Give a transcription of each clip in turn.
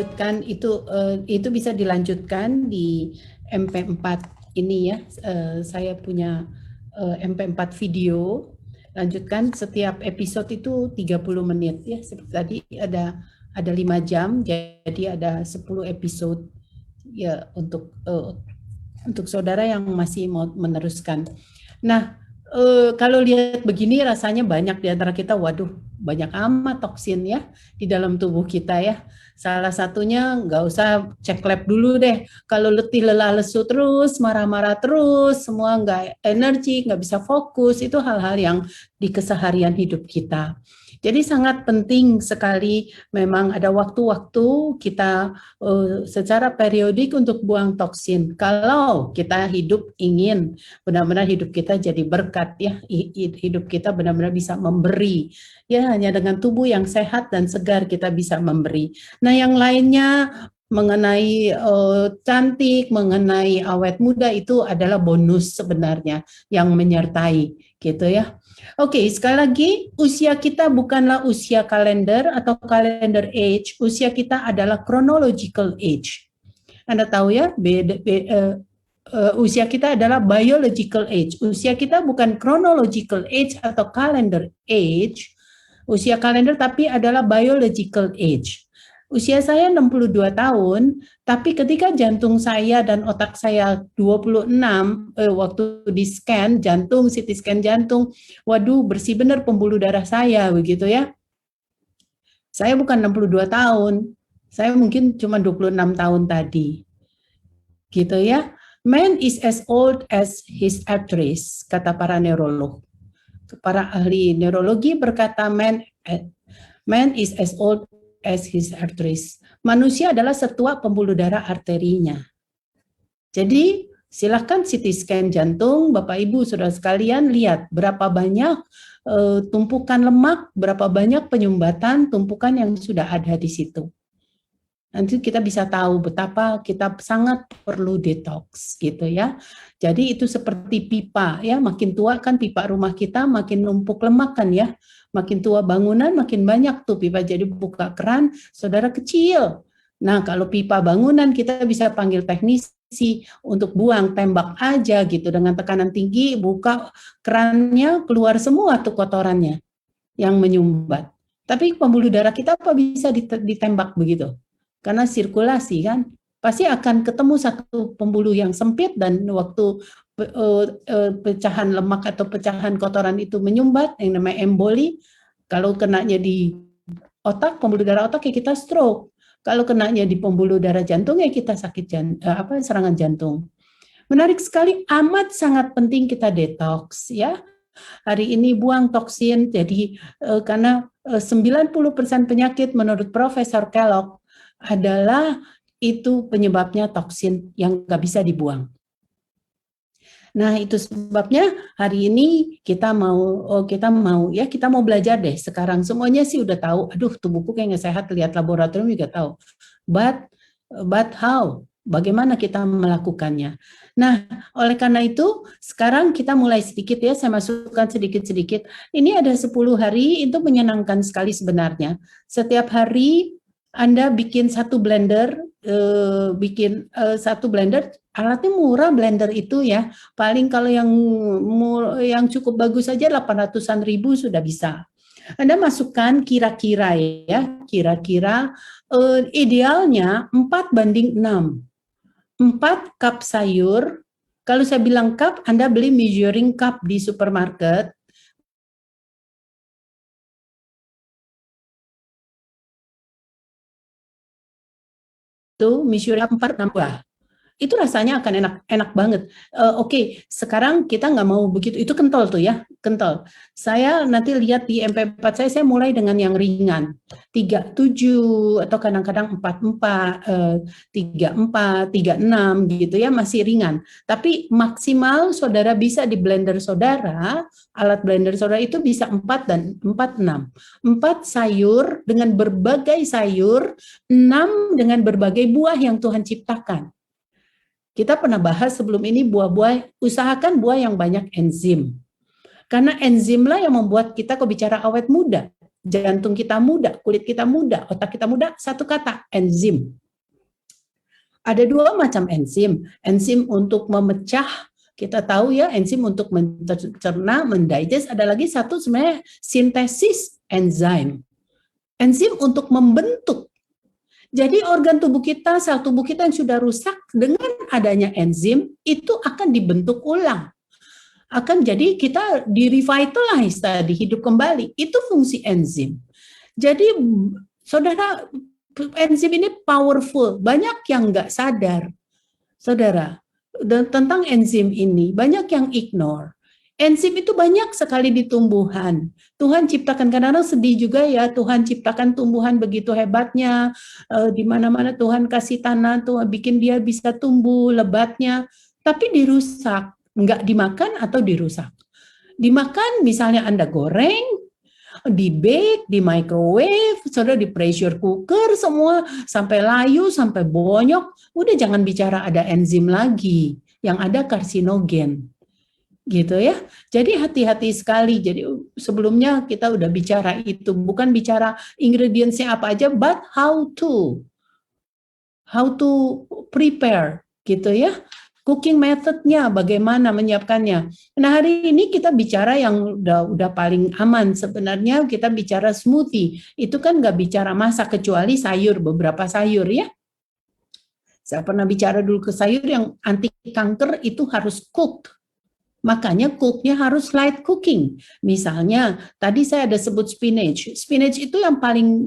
dilanjutkan itu bisa dilanjutkan di MP4 ini ya. Saya punya MP4 video. Lanjutkan setiap episode itu 30 menit ya. Seperti tadi ada 5 jam, jadi ada 10 episode ya untuk saudara yang masih mau meneruskan. Nah, kalau lihat begini rasanya banyak di antara kita, waduh, banyak amat toksin ya di dalam tubuh kita ya. Salah satunya nggak usah cek lab dulu deh. Kalau letih, lelah, lesu terus, marah-marah terus, semua nggak energi, nggak bisa fokus, itu hal-hal yang di keseharian hidup kita. Jadi sangat penting sekali memang ada waktu-waktu kita secara periodik untuk buang toksin. Kalau kita ingin benar-benar hidup kita jadi berkat ya, hidup kita benar-benar bisa memberi. Ya, hanya dengan tubuh yang sehat dan segar kita bisa memberi. Nah, yang lainnya mengenai cantik, mengenai awet muda itu adalah bonus sebenarnya yang menyertai gitu ya. Oke, sekali lagi usia kita bukanlah usia kalender atau kalender age, usia kita adalah chronological age. Anda tahu ya, usia kita adalah biological age. Usia kita bukan chronological age atau calendar age, usia kalender tapi adalah biological age. Usia saya 62 tahun, tapi ketika jantung saya dan otak saya 26, waktu di scan jantung, CT scan jantung, waduh bersih benar pembuluh darah saya begitu ya. Saya bukan 62 tahun, saya mungkin cuma 26 tahun tadi. Gitu ya. Man is as old as his arteries, kata para neurolog. Para ahli neurologi berkata man is as old as his arteries. Manusia adalah setua pembuluh darah arterinya. Jadi silahkan CT scan jantung, Bapak Ibu Saudara sekalian, lihat berapa banyak tumpukan lemak, berapa banyak penyumbatan tumpukan yang sudah ada di situ. Nanti kita bisa tahu betapa kita sangat perlu detox gitu ya. Jadi itu seperti pipa ya, makin tua kan pipa rumah kita makin numpuk lemak kan ya. Makin tua bangunan makin banyak tuh pipa, jadi buka keran saudara kecil. Nah, kalau pipa bangunan kita bisa panggil teknisi untuk buang, tembak aja gitu dengan tekanan tinggi, buka kerannya keluar semua tuh kotorannya yang menyumbat. Tapi pembuluh darah kita apa bisa ditembak begitu? Karena sirkulasi kan, pasti akan ketemu satu pembuluh yang sempit dan waktu pecahan lemak atau pecahan kotoran itu menyumbat, yang namanya emboli. Kalau kenanya di otak, pembuluh darah otak ya kita stroke. Kalau kenanya di pembuluh darah jantung ya kita sakit serangan jantung. Menarik sekali, amat sangat penting kita detox ya. Hari ini buang toksin, jadi karena 90% penyakit menurut Profesor Kellogg adalah itu penyebabnya toksin yang nggak bisa dibuang. Nah, itu sebabnya hari ini kita mau belajar deh. Sekarang semuanya sih udah tahu. Aduh, tubuhku kayak nggak sehat, lihat laboratorium juga tahu. But how? Bagaimana kita melakukannya? Nah, oleh karena itu sekarang kita mulai sedikit ya, saya masukkan sedikit-sedikit. Ini ada 10 hari, itu menyenangkan sekali sebenarnya. Setiap hari Anda bikin satu blender, alatnya murah blender itu ya. Paling kalau yang cukup bagus saja 800-an ribu sudah bisa. Anda masukkan kira-kira idealnya 4:6. 4 cup sayur. Kalau saya bilang cup, Anda beli measuring cup di supermarket. Itu measuring 4 buah. Itu rasanya akan enak banget. Oke, sekarang kita nggak mau begitu. Itu kental tuh ya, kental. Saya nanti lihat di MP4 saya mulai dengan yang ringan. 37 atau kadang-kadang 44, 34, 36 gitu ya, masih ringan. Tapi maksimal saudara bisa di blender saudara, alat blender saudara itu bisa 4 dan 46. 4 sayur dengan berbagai sayur, 6 dengan berbagai buah yang Tuhan ciptakan. Kita pernah bahas sebelum ini buah-buah, usahakan buah yang banyak enzim. Karena enzimlah yang membuat kita, kok bicara awet muda, jantung kita muda, kulit kita muda, otak kita muda, satu kata, enzim. Ada dua macam enzim. Enzim untuk memecah, kita tahu ya, enzim untuk mencerna, mendigest. Ada lagi satu sebenarnya sintesis enzim. Enzim untuk membentuk. Jadi organ tubuh kita, sel tubuh kita yang sudah rusak, dengan adanya enzim, itu akan dibentuk ulang. Akan jadi kita di-revitalize tadi, hidup kembali. Itu fungsi enzim. Jadi saudara, enzim ini powerful, banyak yang nggak sadar, saudara, tentang enzim ini, banyak yang ignore. Enzim itu banyak sekali di tumbuhan. Tuhan ciptakan, kadang-kadang sedih juga ya, Tuhan ciptakan tumbuhan begitu hebatnya, di mana-mana Tuhan kasih tanah, Tuhan bikin dia bisa tumbuh lebatnya, tapi dirusak, nggak dimakan atau dirusak. Dimakan misalnya Anda goreng, di bake, di microwave, saudara di pressure cooker semua, sampai layu, sampai bonyok, udah jangan bicara ada enzim lagi, yang ada karsinogen. Gitu ya. Jadi hati-hati sekali. Jadi sebelumnya kita udah bicara itu, bukan bicara ingredientsnya apa aja, but how to prepare gitu ya. Cooking methodnya, bagaimana menyiapkannya. Nah hari ini kita bicara yang udah paling aman sebenarnya, kita bicara smoothie. Itu kan nggak bicara masak kecuali sayur, beberapa sayur ya. Saya pernah bicara dulu ke sayur yang anti kanker itu harus cook. Makanya cooknya harus light cooking. Misalnya tadi saya ada sebut spinach. Spinach itu yang paling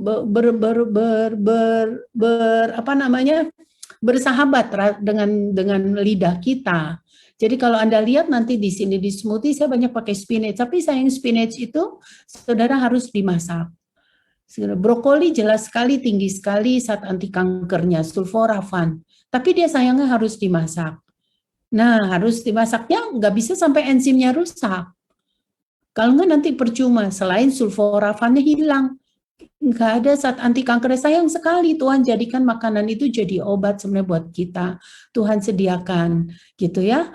bersahabat dengan lidah kita. Jadi kalau Anda lihat nanti di sini di smoothie saya banyak pakai spinach, tapi sayang spinach itu saudara harus dimasak. Brokoli jelas sekali tinggi sekali zat anti kankernya, sulforafan. Tapi dia sayangnya harus dimasak. Nah, harus dimasaknya nggak bisa sampai enzimnya rusak. Kalau nggak nanti percuma, selain sulforafannya hilang. Nggak ada zat anti kanker. Sayang sekali Tuhan jadikan makanan itu jadi obat sebenarnya buat kita. Tuhan sediakan, gitu ya.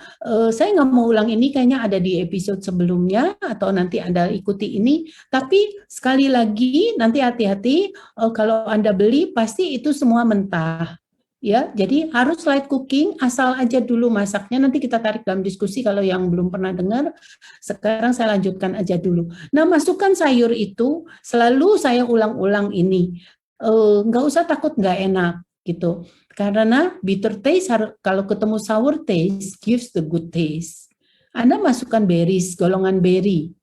Saya nggak mau ulang ini, kayaknya ada di episode sebelumnya, atau nanti Anda ikuti ini. Tapi sekali lagi, nanti hati-hati, kalau Anda beli, pasti itu semua mentah. Ya, jadi harus light cooking, asal aja dulu masaknya, nanti kita tarik dalam diskusi kalau yang belum pernah dengar. Sekarang saya lanjutkan aja dulu. Nah, masukkan sayur itu selalu saya ulang-ulang ini, nggak usah takut nggak enak gitu, karena bitter taste kalau ketemu sour taste gives the good taste. Anda masukkan berries, golongan berry.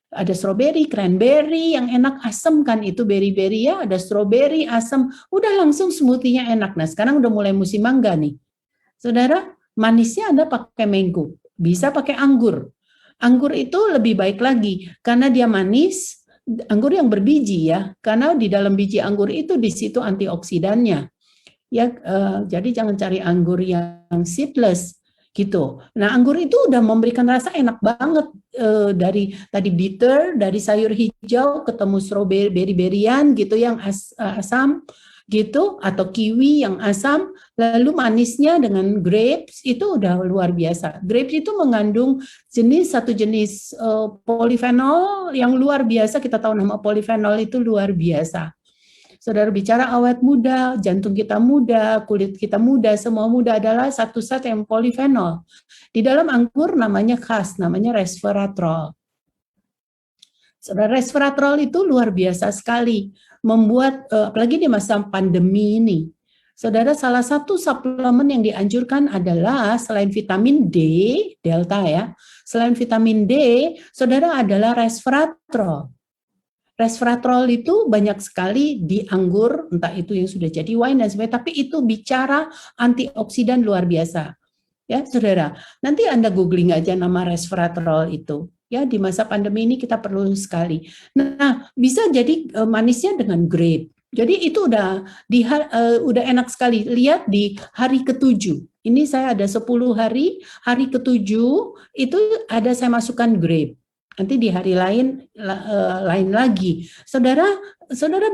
Ada strawberry, cranberry yang enak asam kan, itu berry-berry ya, ada strawberry asam, udah langsung smoothie-nya enak. Nah sekarang udah mulai musim mangga nih. Saudara, manisnya Anda pakai mango, bisa pakai anggur. Anggur itu lebih baik lagi karena dia manis, anggur yang berbiji ya, karena di dalam biji anggur itu di situ antioksidannya. Ya, jadi jangan cari anggur yang seedless. Gitu. Nah, anggur itu udah memberikan rasa enak banget, dari tadi bitter, dari sayur hijau ketemu strawberry berry-berryan gitu yang asam gitu, atau kiwi yang asam, lalu manisnya dengan grapes itu udah luar biasa. Grapes itu mengandung satu jenis polifenol yang luar biasa, kita tahu nama polifenol itu luar biasa. Saudara bicara awet muda, jantung kita muda, kulit kita muda, semua muda adalah satu zat yang polifenol. Di dalam anggur namanya khas, namanya resveratrol. Saudara, resveratrol itu luar biasa sekali, membuat, apalagi di masa pandemi ini. Saudara, salah satu suplemen yang dianjurkan adalah selain vitamin D, delta ya, selain vitamin D, saudara adalah resveratrol. Resveratrol itu banyak sekali di anggur, entah itu yang sudah jadi wine dan sebagainya, tapi itu bicara antioksidan luar biasa. Ya, saudara, nanti Anda googling aja nama resveratrol itu. Ya, di masa pandemi ini kita perlu sekali. Nah, bisa jadi manisnya dengan grape. Jadi itu udah enak sekali. Lihat di hari ke-7. Ini saya ada 10 hari, hari ke-7 itu ada saya masukkan grape. Nanti di hari lain lagi. Saudara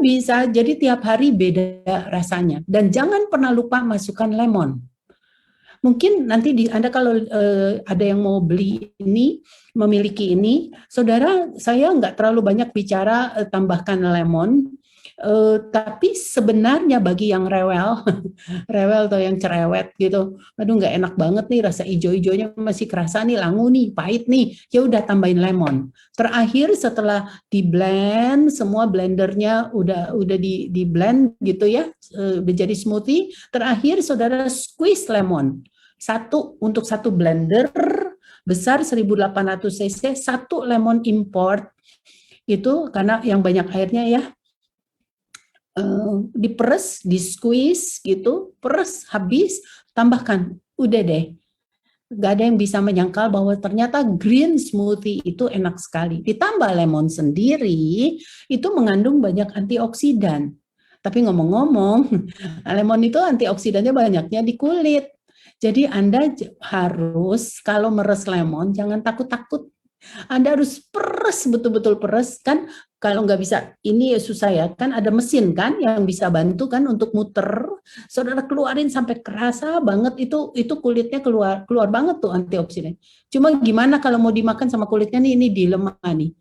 bisa jadi tiap hari beda rasanya. Dan jangan pernah lupa masukkan lemon. Mungkin nanti Anda kalau ada yang mau beli ini, memiliki ini, saudara, saya nggak terlalu banyak bicara tambahkan lemon, tapi sebenarnya bagi yang rewel, rewel atau yang cerewet gitu, aduh nggak enak banget nih, rasa ijo-ijonya masih kerasa nih, langu nih, pahit nih, ya udah tambahin lemon. Terakhir setelah di blend, semua blendernya udah di blend gitu ya, udah jadi smoothie. Terakhir saudara squeeze lemon untuk satu blender besar 1800 cc, satu lemon import itu karena yang banyak airnya ya, diperes, di squeeze gitu, peres habis, tambahkan, udah deh. Gak ada yang bisa menyangkal bahwa ternyata green smoothie itu enak sekali. Ditambah lemon sendiri, itu mengandung banyak antioksidan. Tapi ngomong-ngomong, lemon itu antioksidannya banyaknya di kulit. Jadi Anda harus kalau meres lemon jangan takut-takut. Anda harus peres, betul-betul peres kan. Kalau nggak bisa, ini susah ya, kan ada mesin kan yang bisa bantu kan untuk muter. Saudara keluarin sampai kerasa banget itu kulitnya keluar banget tuh antioksidan. Cuma gimana kalau mau dimakan sama kulitnya nih, ini dilema nih.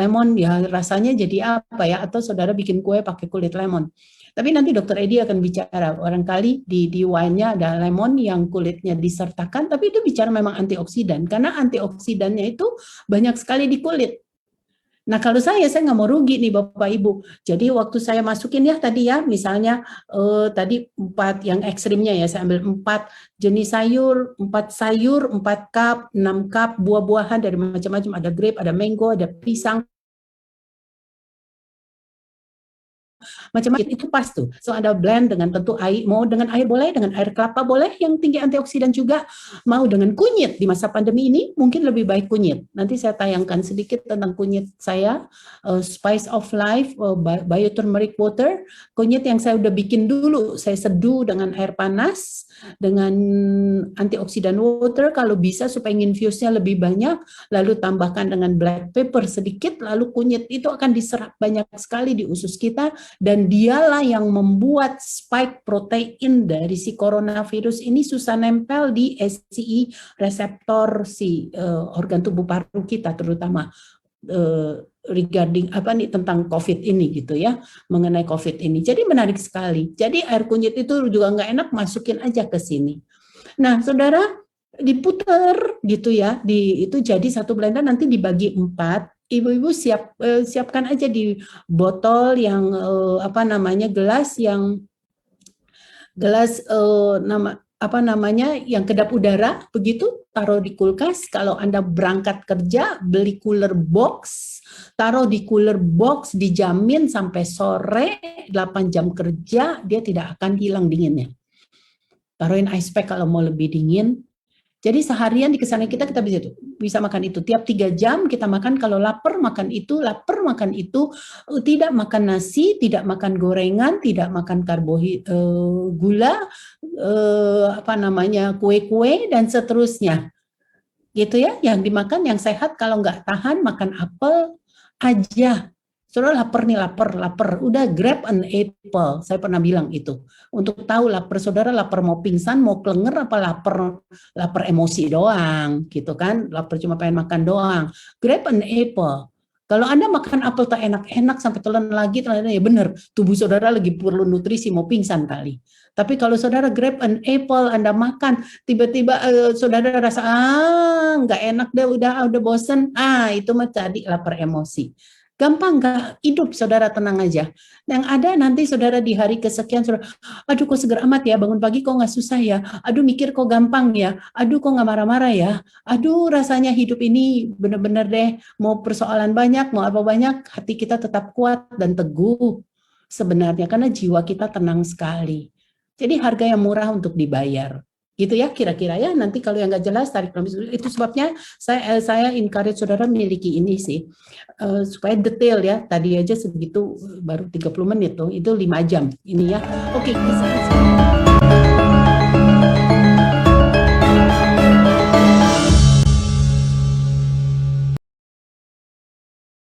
Lemon ya rasanya jadi apa ya, atau saudara bikin kue pakai kulit lemon. Tapi nanti Dokter Edi akan bicara, barangkali di wine-nya ada lemon yang kulitnya disertakan, tapi itu bicara memang antioksidan, karena antioksidannya itu banyak sekali di kulit. Nah kalau saya nggak mau rugi nih Bapak Ibu. Jadi waktu saya masukin ya tadi ya, misalnya tadi 4 yang ekstrimnya ya, saya ambil 4 jenis sayur, 4 cup, 6 cup buah-buahan dari macam-macam, ada grape, ada mango, ada pisang, macam-macam itu pas tuh. So Anda blend dengan tentu air, mau dengan air boleh, dengan air kelapa boleh yang tinggi antioksidan juga, mau dengan kunyit di masa pandemi ini mungkin lebih baik kunyit. Nanti saya tayangkan sedikit tentang kunyit saya, Spice of Life, Bioturmeric Water, kunyit yang saya udah bikin dulu, saya seduh dengan air panas, dengan antioksidan water, kalau bisa supaya infusnya lebih banyak, lalu tambahkan dengan black pepper sedikit, lalu kunyit itu akan diserap banyak sekali di usus kita, dan dialah yang membuat spike protein dari si coronavirus ini susah nempel di SCI reseptor si organ tubuh paru kita, terutama regarding apa nih tentang COVID ini gitu ya, mengenai COVID ini. Jadi menarik sekali. Jadi air kunyit itu juga nggak enak, masukin aja ke sini. Nah, saudara diputer gitu ya, itu jadi satu blender nanti dibagi 4. Ibu-ibu siapkan aja di botol yang gelas yang yang kedap udara, begitu taruh di kulkas. Kalau Anda berangkat kerja, beli cooler box, taruh di cooler box, dijamin sampai sore 8 jam kerja dia tidak akan hilang dinginnya. Taruhin ice pack kalau mau lebih dingin. Jadi seharian di kesana kita bisa makan itu. Tiap 3 jam kita makan, kalau lapar makan itu, tidak makan nasi, tidak makan gorengan, tidak makan gula, kue-kue dan seterusnya. Gitu ya, yang dimakan yang sehat. Kalau nggak tahan makan apel aja. Saudara lapar, udah grab an apple. Saya pernah bilang itu. Untuk tahu lapar saudara, lapar mau pingsan, mau kelenger, apa lapar emosi doang, gitu kan? Lapar cuma pengen makan doang. Grab an apple. Kalau Anda makan apel tak enak-enak sampai telan lagi, ya benar, tubuh saudara lagi perlu nutrisi, mau pingsan kali. Tapi kalau saudara grab an apple, Anda makan, tiba-tiba saudara rasa nggak enak deh, udah bosen, itu mah tadi lapar emosi. Gampang nggak hidup, saudara tenang aja. Yang ada nanti saudara di hari kesekian, saudara, aduh kok seger amat ya, bangun pagi kok nggak susah ya, aduh mikir kok gampang ya, aduh kok nggak marah-marah ya, aduh rasanya hidup ini bener-bener deh, mau persoalan banyak, mau apa banyak, hati kita tetap kuat dan teguh sebenarnya, karena jiwa kita tenang sekali. Jadi harga yang murah untuk dibayar. Gitu ya kira-kira ya. Nanti kalau yang nggak jelas tarik nafas. Itu sebabnya saya encourage saudara miliki ini sih, supaya detail ya. Tadi aja segitu baru 30 menit tuh, itu 5 jam ini ya. Oke,